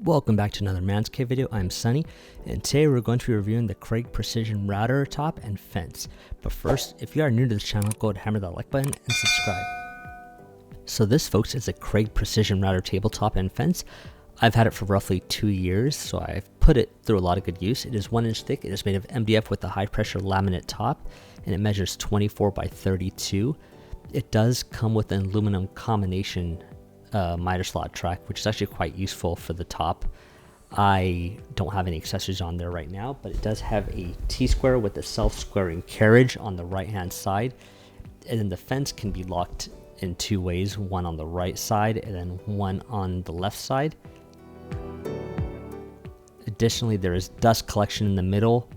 Welcome back to another Man's Cave video. I'm Sunny, and today we're going to be reviewing the Kreg Precision Router top and fence. But first, if you are new to this channel, go ahead and hammer that like button and subscribe. So this, folks, is a Kreg Precision Router tabletop and fence. I've had it for roughly 2 years, so I've put it through a lot of good use. It is 1 inch thick. It is made of MDF with a high pressure laminate top, and it measures 24 by 32. It does come with an aluminum combination miter slot track, which is actually quite useful for the top. I don't have any accessories on there right now, but it does have a T-square with a self-squaring carriage on the right hand side, and then the fence can be locked in 2 ways, one on the right side and then one on the left side. Additionally, there is dust collection in the middle,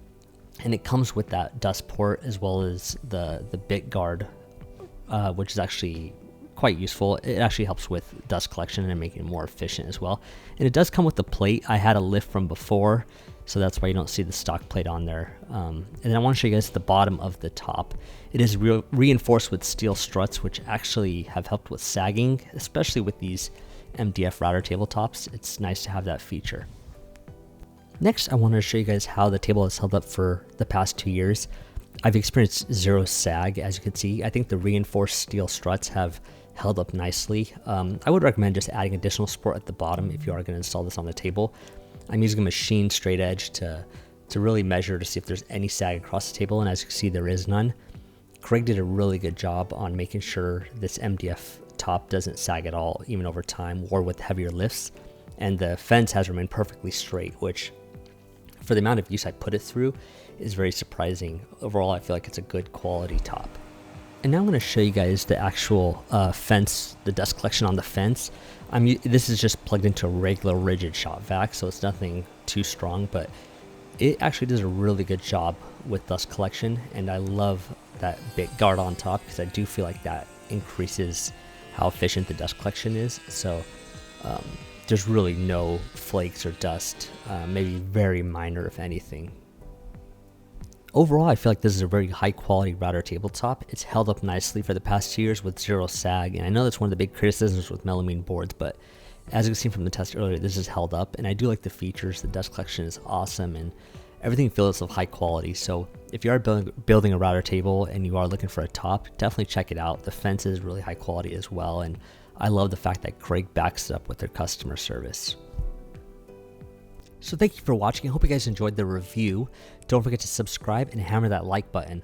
and it comes with that dust port as well as the bit guard, which is actually quite useful. It actually helps with dust collection and making it more efficient as well. And it does come with the plate. I had a lift from before, so that's why you don't see the stock plate on there. And then I want to show you guys the bottom of the top. It is reinforced with steel struts, which actually have helped with sagging, especially with these MDF router tabletops. It's nice to have that feature. Next, I want to show you guys how the table has held up for the past 2 years. I've experienced zero sag, as you can see. I think the reinforced steel struts have held up nicely. I would recommend just adding additional support at the bottom if you are going to install this on the table. I'm using a machine straight edge to really measure to see if there's any sag across the table, and as you can see, there is none. Kreg did a really good job on making sure this MDF top doesn't sag at all, even over time or with heavier lifts. And the fence has remained perfectly straight, which for the amount of use I put it through is very surprising. Overall, I feel like it's a good quality top. And now I'm going to show you guys the actual fence, the dust collection on the fence. This is just plugged into a regular rigid shop vac, so it's nothing too strong, but it actually does a really good job with dust collection, and I love that bit guard on top because I do feel like that increases how efficient the dust collection is. So there's really no flakes or dust, maybe very minor if anything. Overall, I feel like this is a very high quality router tabletop. It's held up nicely for the past 2 years with zero sag, and I know that's one of the big criticisms with melamine boards, but as you can see from the test earlier, this is held up, and I do like the features. The dust collection is awesome, and everything feels of high quality. So if you are building a router table and you are looking for a top, definitely check it out. The fence is really high quality as well, and I love the fact that Kreg backs it up with their customer service. So thank you for watching. I hope you guys enjoyed the review. Don't forget to subscribe and hammer that like button.